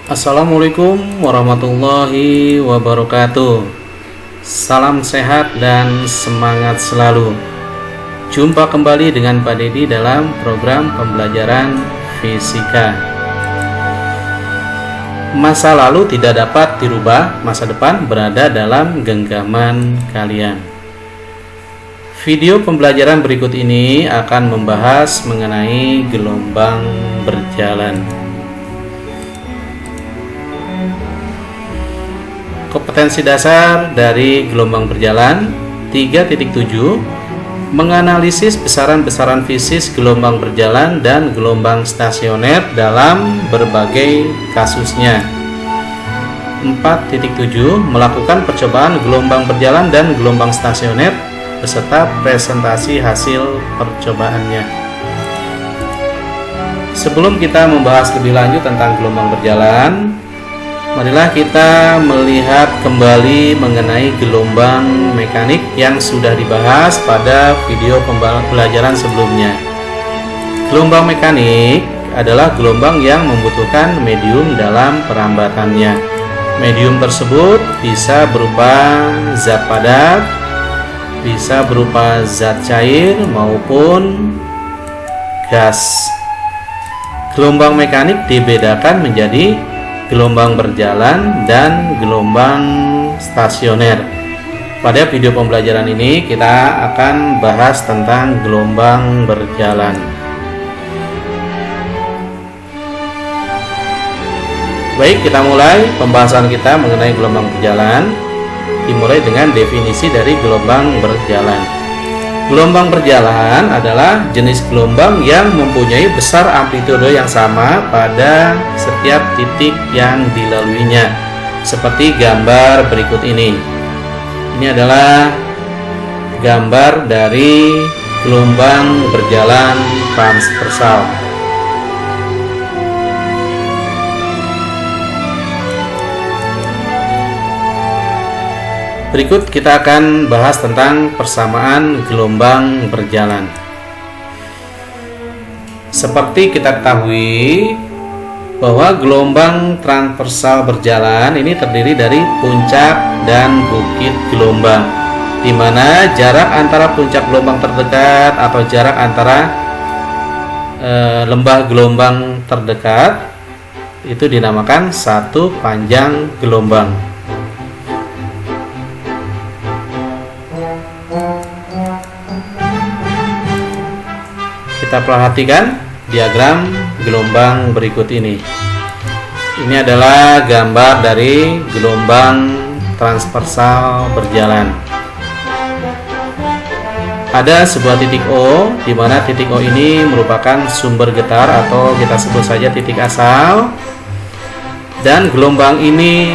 Assalamualaikum warahmatullahi wabarakatuh. Salam sehat dan semangat selalu. Jumpa kembali dengan Pak Dedi dalam program pembelajaran fisika. Masa lalu tidak dapat dirubah, masa depan berada dalam genggaman kalian. Video pembelajaran berikut ini akan membahas mengenai gelombang berjalan. Kompetensi dasar dari gelombang berjalan 3.7 menganalisis besaran-besaran fisik gelombang berjalan dan gelombang stasioner dalam berbagai kasusnya. 4.7 melakukan percobaan gelombang berjalan dan gelombang stasioner beserta presentasi hasil percobaannya. Sebelum kita membahas lebih lanjut tentang gelombang berjalan, marilah kita melihat kembali mengenai gelombang mekanik yang sudah dibahas pada video pembelajaran sebelumnya. Gelombang mekanik adalah gelombang yang membutuhkan medium dalam perambatannya. Medium tersebut bisa berupa zat padat, bisa berupa zat cair maupun gas. Gelombang mekanik dibedakan menjadi gelombang berjalan dan gelombang stasioner. Pada video pembelajaran ini kita akan bahas tentang gelombang berjalan. Baik, kita mulai pembahasan kita mengenai gelombang berjalan. Dimulai dengan definisi dari gelombang berjalan. Gelombang berjalan adalah jenis gelombang yang mempunyai besar amplitude yang sama pada setiap titik yang dilaluinya, seperti gambar berikut ini. Ini adalah gambar dari gelombang berjalan transversal. Berikut kita akan bahas tentang persamaan gelombang berjalan. Seperti kita ketahui bahwa gelombang transversal berjalan ini terdiri dari puncak dan bukit gelombang, di mana jarak antara puncak gelombang terdekat atau jarak antara lembah gelombang terdekat itu dinamakan satu panjang gelombang. Kita perhatikan diagram gelombang berikut ini. Ini adalah gambar dari gelombang transversal berjalan. Ada sebuah titik O, di mana titik O ini merupakan sumber getar atau kita sebut saja titik asal. Dan gelombang ini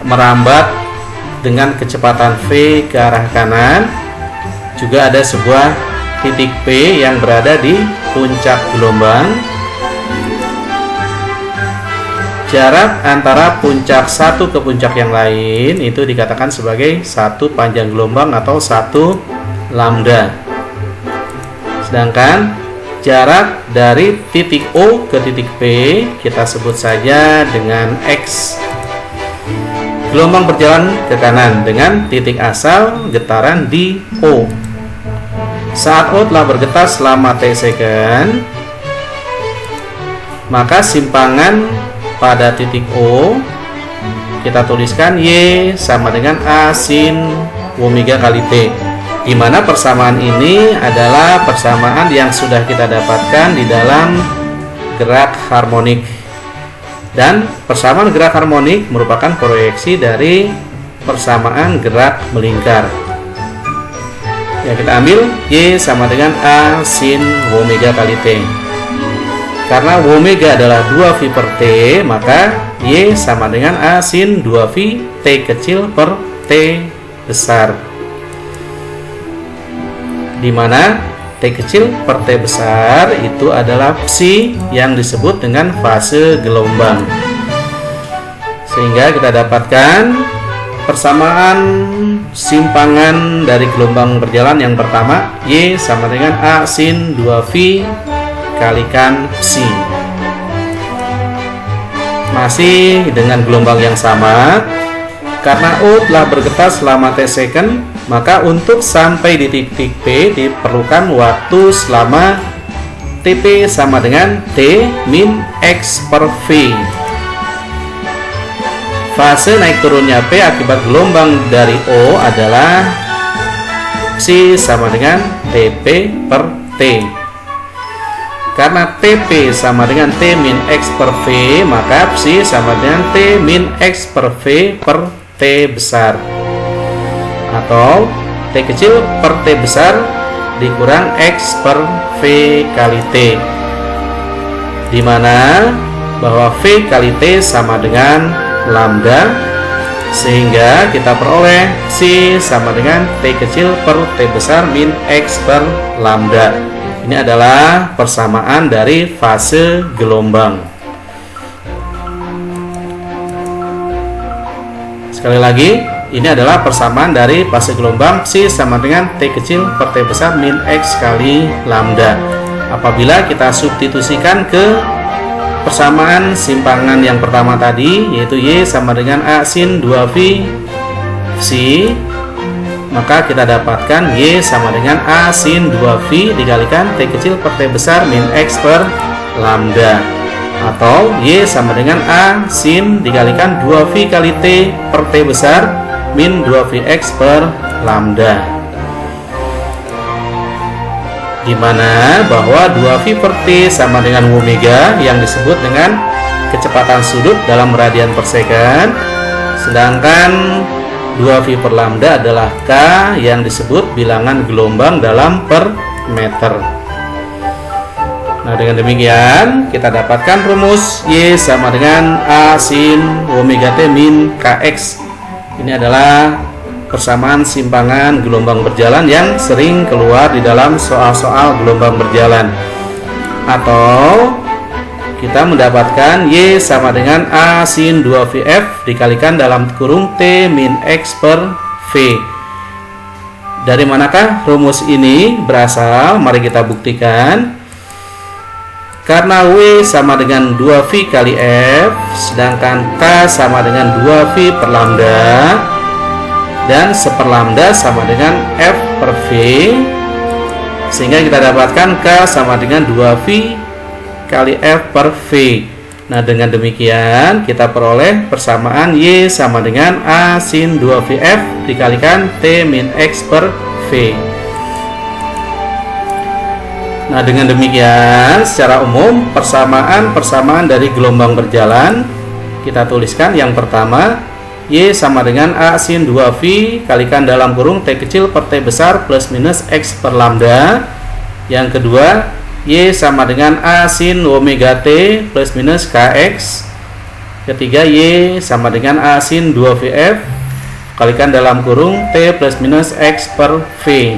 merambat dengan kecepatan V ke arah kanan. Juga ada sebuah titik P yang berada di puncak gelombang. Jarak antara puncak satu ke puncak yang lain itu dikatakan sebagai satu panjang gelombang atau satu lambda. Sedangkan jarak dari titik O ke titik P kita sebut saja dengan X. Gelombang berjalan ke kanan dengan titik asal getaran di O. Saat O telah bergetar selama T second, maka simpangan pada titik O kita tuliskan Y sama dengan A sin omega kali T, di mana persamaan ini adalah persamaan yang sudah kita dapatkan di dalam gerak harmonik. Dan persamaan gerak harmonik merupakan proyeksi dari persamaan gerak melingkar. Ya, kita ambil Y sama dengan A sin omega kali T. Karena omega adalah 2V per T, maka Y sama dengan A sin 2V T kecil per T besar. Di mana T kecil per T besar itu adalah psi yang disebut dengan fase gelombang. Sehingga kita dapatkan persamaan simpangan dari gelombang berjalan yang pertama, Y sama dengan A sin 2V kalikan psi. masih dengan gelombang yang sama. Karena O telah bergetar selama T second, maka untuk sampai di titik P diperlukan waktu selama TP sama dengan T min X per V. Fase naik turunnya P akibat gelombang dari O adalah psi sama dengan TP per T. Karena TP sama dengan T min X per V, maka psi sama dengan T min X per V per T besar, atau T kecil per T besar dikurang X per V kali T, dimana bahwa V kali T sama dengan lambda, sehingga kita peroleh psi sama dengan T kecil per T besar min X per lambda. Ini adalah persamaan dari fase gelombang. Sekali lagi, ini adalah persamaan dari fase gelombang psi sama dengan T kecil per T besar min X kali lambda. Apabila kita substitusikan ke persamaan simpangan yang pertama tadi, yaitu Y sama dengan A sin 2V psi, maka kita dapatkan Y sama dengan A sin 2V dikalikan T kecil per T besar min X per lambda, atau Y sama dengan A sin dikalikan 2V kali T per T besar min 2Vx per lambda, dimana bahwa 2V per T sama dengan omega yang disebut dengan kecepatan sudut dalam radian per second, sedangkan 2V per lambda adalah K yang disebut bilangan gelombang dalam per meter. Nah, dengan demikian kita dapatkan rumus Y sama dengan A sin omega T min Kx. Ini adalah persamaan simpangan gelombang berjalan yang sering keluar di dalam soal-soal gelombang berjalan. Atau kita mendapatkan Y sama dengan A sin 2VF dikalikan dalam kurung T min X per V. Dari manakah rumus ini berasal? Mari kita buktikan. Karena W sama dengan 2V kali F, sedangkan K sama dengan 2V per lambda, dan seperlambda sama dengan F per V, sehingga kita dapatkan K sama dengan 2V kali F per V. Nah, dengan demikian kita peroleh persamaan Y sama dengan A sin 2VF dikalikan T min X per V. Nah, dengan demikian secara umum persamaan dari gelombang berjalan kita tuliskan. Yang pertama, Y sama dengan A sin 2V kalikan dalam kurung T kecil per T besar plus minus X per lambda. Yang kedua, Y sama dengan A sin omega T plus minus Kx. Ketiga, Y sama dengan A sin 2VF kalikan dalam kurung T plus minus X per V.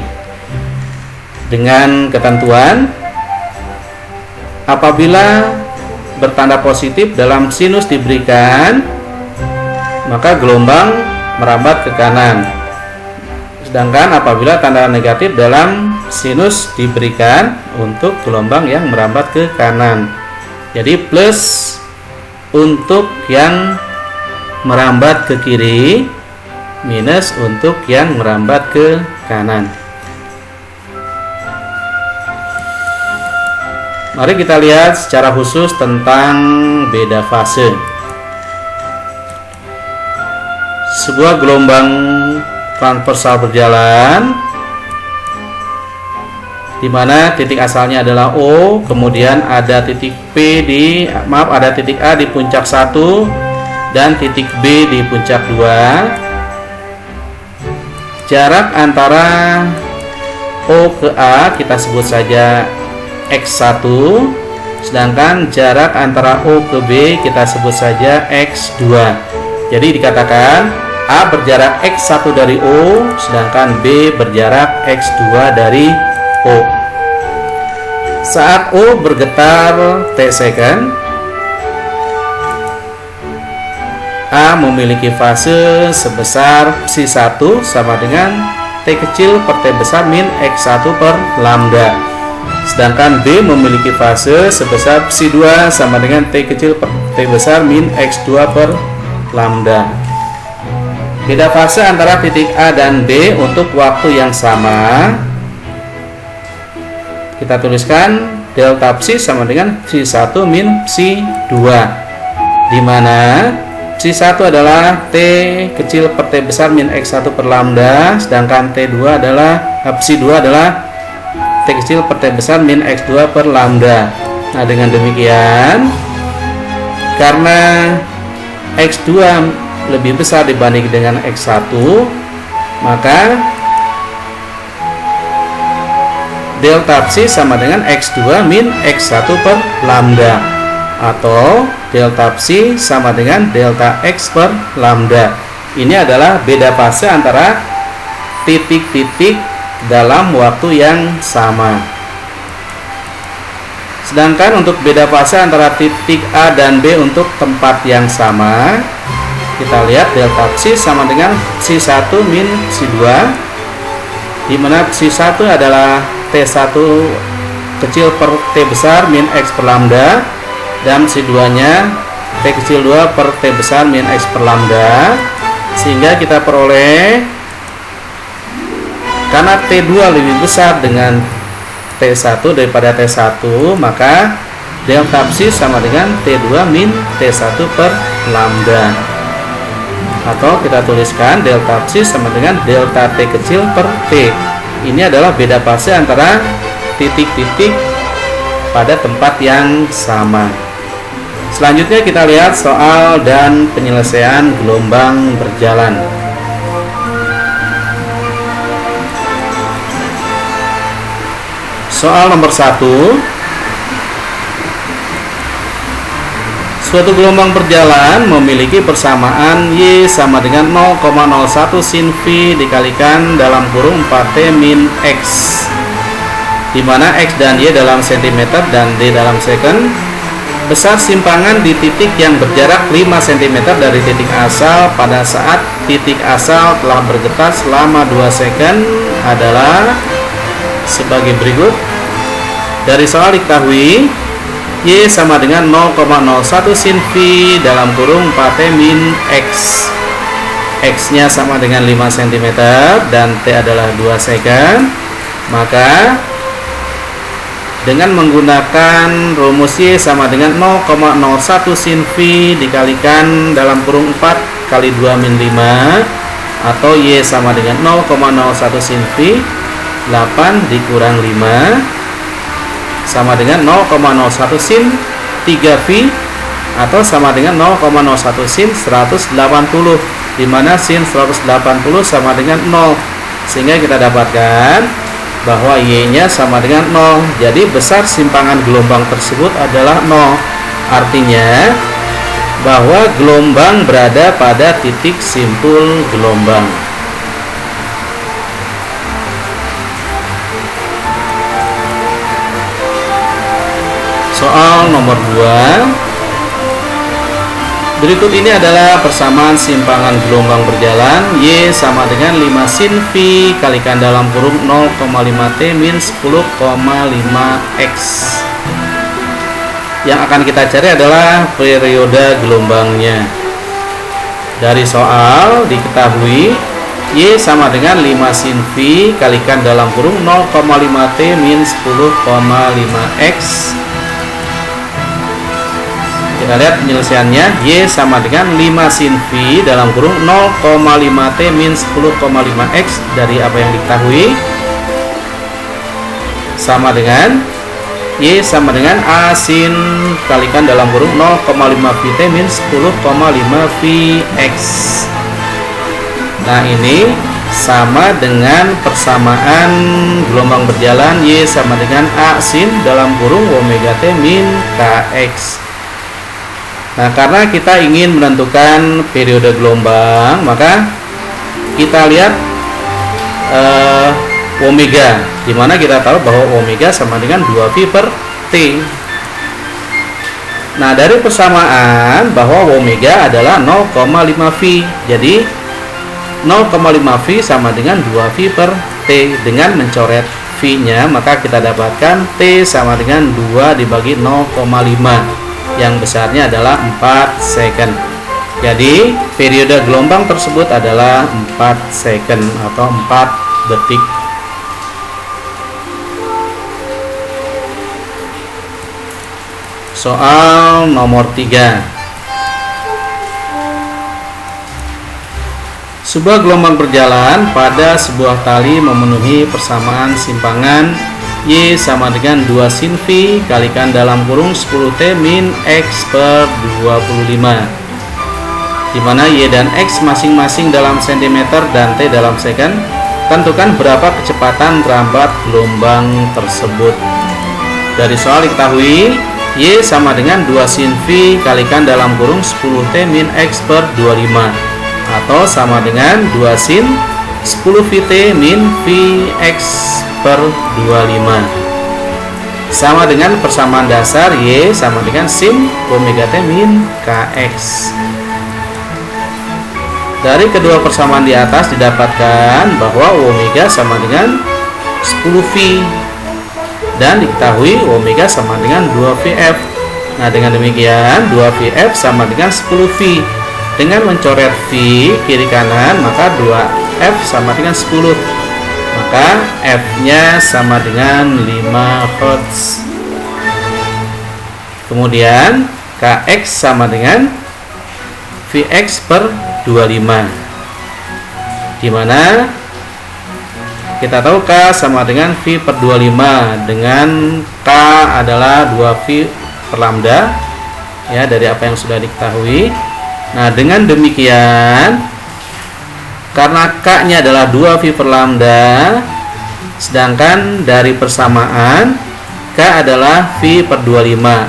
Dengan ketentuan, apabila bertanda positif dalam sinus diberikan, maka gelombang merambat ke kanan. Sedangkan apabila tanda negatif dalam sinus diberikan untuk gelombang yang merambat ke kanan. Jadi plus untuk yang merambat ke kiri, minus untuk yang merambat ke kanan. Mari kita lihat secara khusus tentang beda fase. Sebuah gelombang transversal berjalan di mana titik asalnya adalah O, kemudian ada titik ada titik A di puncak 1 dan titik B di puncak 2. Jarak antara O ke A kita sebut saja X1, sedangkan jarak antara O ke B kita sebut saja X2. Jadi dikatakan A berjarak X1 dari O, sedangkan B berjarak X2 dari O. Saat O bergetar T second, A memiliki fase sebesar psi1 sama dengan T kecil per T besar min X1 per lambda. Sedangkan B memiliki fase sebesar psi 2 sama dengan T kecil per T besar min X2 per lambda. Beda fase antara titik A dan B untuk waktu yang sama. Kita tuliskan delta psi sama dengan psi 1 min psi 2, di mana psi 1 adalah T kecil per T besar min X1 per lambda, sedangkan T2 adalah psi 2 adalah T kecil per T besar min X2 per lambda. Nah, dengan demikian, karena X2 lebih besar dibanding dengan X1, maka delta psi sama dengan X2 min X1 per lambda, atau delta psi sama dengan delta X per lambda. Ini adalah beda fase antara titik-titik dalam waktu yang sama. Sedangkan untuk beda fase antara titik A dan B untuk tempat yang sama, kita lihat delta psi sama dengan psi 1 min psi 2, di mana psi 1 adalah T1 kecil per T besar min X per lambda, dan psi 2 nya T kecil 2 per T besar min X per lambda, sehingga kita peroleh, karena T2 lebih besar dengan T1 daripada T1, maka delta psi sama dengan T2 min T1 per lambda, atau kita tuliskan delta psi sama dengan delta T kecil per T. Ini adalah beda fase antara titik-titik pada tempat yang sama. Selanjutnya kita lihat soal dan penyelesaian gelombang berjalan. Soal nomor 1. Suatu gelombang berjalan memiliki persamaan Y sama dengan 0,01 sin V dikalikan dalam kurung 4T min X, di mana X dan Y dalam cm dan D dalam second. Besar simpangan di titik yang berjarak 5 cm dari titik asal pada saat titik asal telah bergetar selama 2 second adalah sebagai berikut. Dari soal diketahui Y sama dengan 0,01 sin V dalam kurung 4T min X. X nya sama dengan 5 cm dan T adalah 2 second. Maka dengan menggunakan rumus Y sama dengan 0,01 sin V dikalikan dalam kurung 4 kali 2 min 5, atau Y sama dengan 0,01 sin V 8 dikurang 5 sama dengan 0,01 sin 3V, atau sama dengan 0,01 sin 180, di mana sin 180 sama dengan 0, sehingga kita dapatkan bahwa Y nya sama dengan 0. Jadi besar simpangan gelombang tersebut adalah 0. Artinya bahwa gelombang berada pada titik simpul gelombang. Soal nomor 2. Berikut ini adalah persamaan simpangan gelombang berjalan Y sama dengan 5 sin V kalikan dalam kurung 0,5T min 10,5X. Yang akan kita cari adalah periode gelombangnya. Dari soal diketahui Y sama dengan 5 sin V kalikan dalam kurung 0,5T min 10,5X. Kita lihat penyelesaiannya. Y sama dengan 5 sin V dalam kurung 0,5T min 10,5X. Dari apa yang diketahui sama dengan Y sama dengan A sin kalikan dalam kurung 0,5VT min 10,5VX. Nah, ini sama dengan persamaan gelombang berjalan Y sama dengan A sin dalam kurung omega T min KX. Nah, karena kita ingin menentukan periode gelombang, maka kita lihat omega, di mana kita tahu bahwa omega sama dengan 2V per T. Nah, dari persamaan bahwa omega adalah 0,5V, jadi 0,5V sama dengan 2V per T dengan mencoret V. V-nya, maka kita dapatkan T sama dengan 2 dibagi 0,5 yang besarnya adalah 4 second. Jadi periode gelombang tersebut adalah 4 second atau 4 detik. Soal nomor 3. Sebuah gelombang berjalan pada sebuah tali memenuhi persamaan simpangan Y sama dengan 2 sin V kalikan dalam kurung 10T min X per 25, di mana Y dan X masing-masing dalam cm dan T dalam second. Tentukan berapa kecepatan rambat gelombang tersebut. Dari soal diketahui Y sama dengan 2 sin V kalikan dalam kurung 10T min X per 25, atau sama dengan 2 sin 10 Vt min Vx per 25, sama dengan persamaan dasar Y sama dengan sin omega T min Kx. Dari kedua persamaan di atas didapatkan bahwa omega sama dengan 10 V dan diketahui omega sama dengan 2 Vf. Nah, dengan demikian 2 Vf sama dengan 10 V. Dengan mencoret V kiri kanan, maka 2F sama dengan 10. Maka F-nya sama dengan 5 Hz. Kemudian Kx sama dengan Vx per 25, di mana kita tahu K sama dengan V per 25 dengan K adalah 2V per lambda, ya, dari apa yang sudah diketahui. Nah, dengan demikian karena K-nya adalah 2V per lambda, sedangkan dari persamaan K adalah V per 25.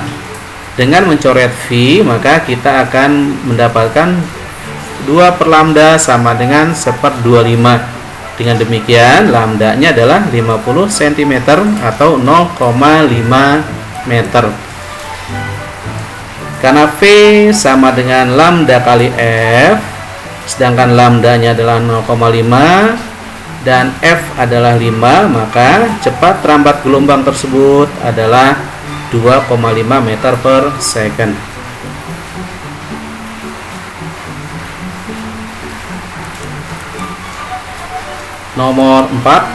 Dengan mencoret V, maka kita akan mendapatkan 2 per lambda sama dengan 1/25. Dengan demikian lambdanya adalah 50 cm atau 0,5 meter. Karena V sama dengan lambda kali F, sedangkan lambdanya adalah 0,5 dan F adalah 5, maka cepat rambat gelombang tersebut adalah 2,5 meter per second. Nomor 4.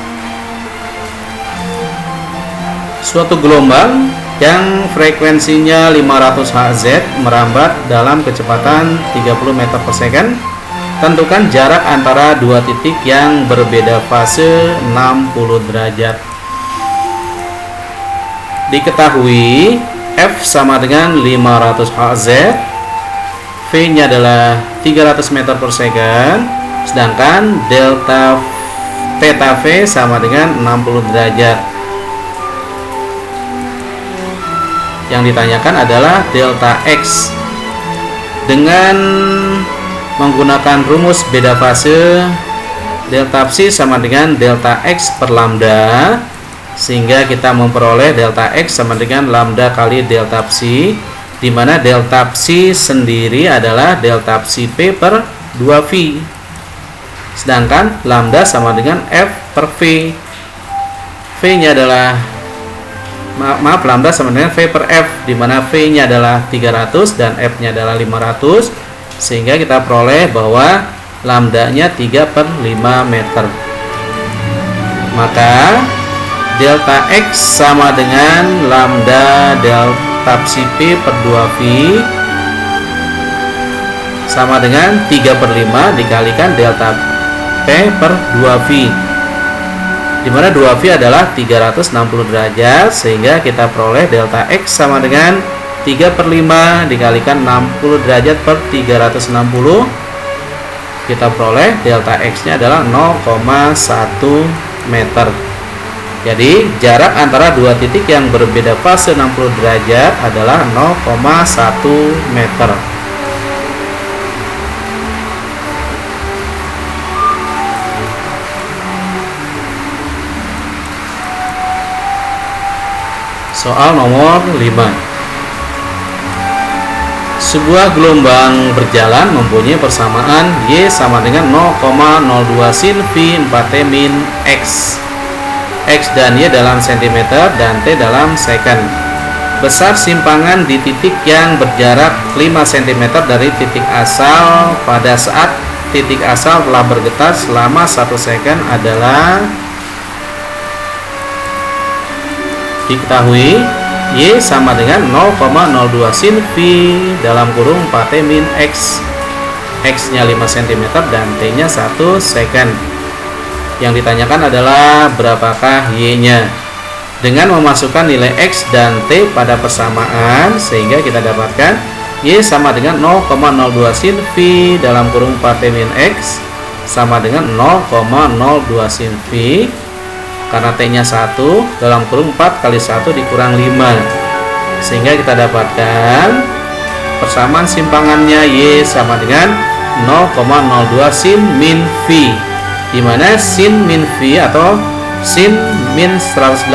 Suatu gelombang yang frekuensinya 500 Hz merambat dalam kecepatan 30 meter per second. Tentukan jarak antara dua titik yang berbeda fase 60 derajat. Diketahui F sama dengan 500 Hz, V-nya adalah 300 meter per second, sedangkan delta theta V sama dengan 60 derajat. Yang ditanyakan adalah delta X. Dengan menggunakan rumus beda fase, delta psi sama dengan delta X per lambda, sehingga kita memperoleh delta X sama dengan lambda kali delta psi, di mana delta psi sendiri adalah delta psi P per 2V, sedangkan lambda sama dengan F per V. V-nya adalah lambda sama dengan V per F, di mana V-nya adalah 300 dan F-nya adalah 500, sehingga kita peroleh bahwa lambdanya 3/5 meter. Maka delta X sama dengan lambda delta psi P per 2V sama dengan 3/5 dikalikan delta P per 2V, di mana 2V adalah 360 derajat, sehingga kita peroleh delta X sama dengan 3/5 dikalikan 60 derajat per 360. Kita peroleh delta X nya adalah 0,1 meter. Jadi jarak antara dua titik yang berbeda fase 60 derajat adalah 0,1 meter. Soal nomor 5. Sebuah gelombang berjalan mempunyai persamaan Y sama dengan 0,02 sin V 4T min X. X dan Y dalam sentimeter dan T dalam second. Besar simpangan di titik yang berjarak 5 cm dari titik asal pada saat titik asal telah bergetar selama 1 second adalah, diketahui Y sama dengan 0,02 sin V dalam kurung 4T min X. X nya 5 cm dan T nya 1 second. Yang ditanyakan adalah berapakah Y nya. Dengan memasukkan nilai X dan T pada persamaan, sehingga kita dapatkan Y sama dengan 0,02 sin V dalam kurung 4T min X sama dengan 0,02 sin V, karena T nya 1 dalam kurung 4 kali 1 dikurang 5, sehingga kita dapatkan persamaan simpangannya Y sama dengan 0,02 sin min V, di mana sin min V atau sin min 180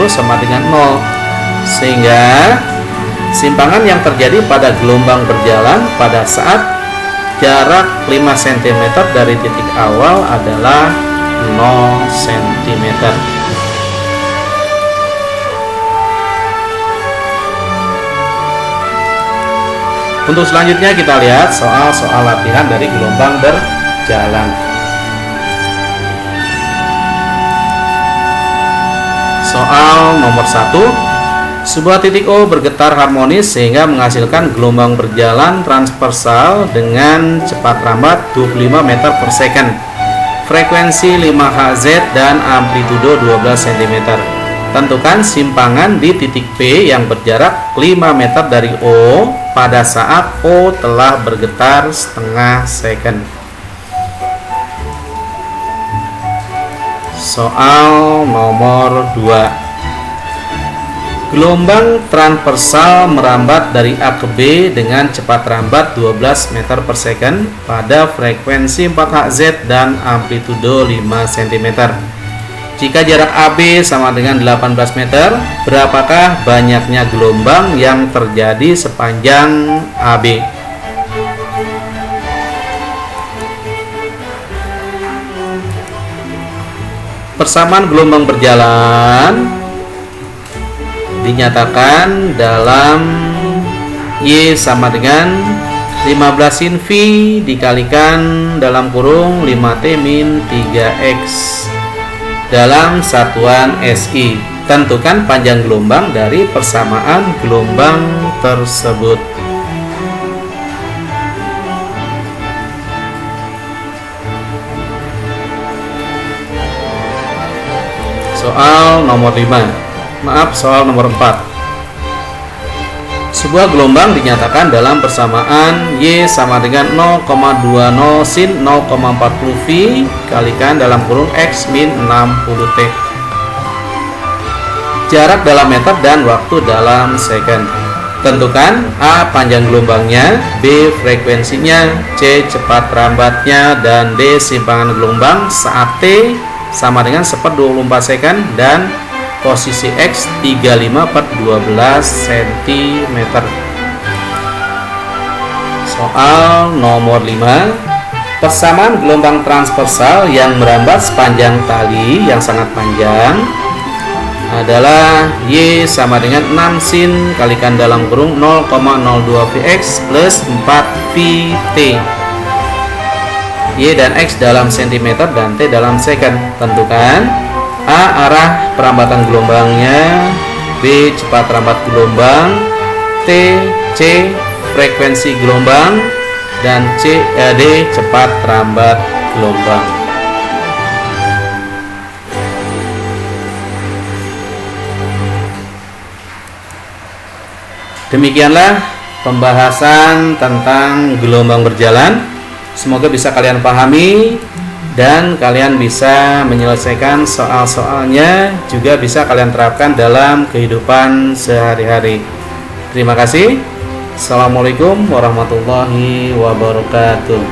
sama dengan 0, sehingga simpangan yang terjadi pada gelombang berjalan pada saat jarak 5 cm dari titik awal adalah 0 cm. Untuk selanjutnya kita lihat soal-soal latihan dari gelombang berjalan. Soal nomor 1. Sebuah titik O bergetar harmonis sehingga menghasilkan gelombang berjalan transversal dengan cepat rambat 25 meter per second. Frekuensi 5 Hz dan amplitudo 12 cm. Tentukan simpangan di titik P yang berjarak 5 meter dari O pada saat O telah bergetar setengah second. Soal nomor 2. Gelombang transversal merambat dari A ke B dengan cepat rambat 12 meter per second pada frekuensi 4 Hz dan amplitudo 5 cm. Jika jarak AB sama dengan 18 meter, berapakah banyaknya gelombang yang terjadi sepanjang AB? Persamaan gelombang berjalan dinyatakan dalam Y sama dengan 15 sin V dikalikan dalam kurung 5T min 3X dalam satuan SI. Tentukan panjang gelombang dari persamaan gelombang tersebut. Soal nomor 5. Soal nomor 4. Sebuah gelombang dinyatakan dalam persamaan Y sama dengan 0,20 sin 0,40 V kalikan dalam kurung X min 60T. Jarak dalam meter dan waktu dalam second. Tentukan A panjang gelombangnya, B frekuensinya, C cepat rambatnya, dan D simpangan gelombang saat T sama dengan 1/24 second dan posisi X 35/12 cm. Soal nomor 5. Persamaan gelombang transversal yang merambat sepanjang tali yang sangat panjang adalah Y sama dengan 6 sin kalikan dalam kurung 0,02 Vx plus 4 Vt. Y dan X dalam cm dan T dalam second. Tentukan A arah perambatan gelombangnya, B cepat rambat gelombang, C frekuensi gelombang, dan D cepat rambat gelombang. Demikianlah pembahasan tentang gelombang berjalan. Semoga bisa kalian pahami dan kalian bisa menyelesaikan soal-soalnya, juga bisa kalian terapkan dalam kehidupan sehari-hari. Terima kasih. Assalamualaikum warahmatullahi wabarakatuh.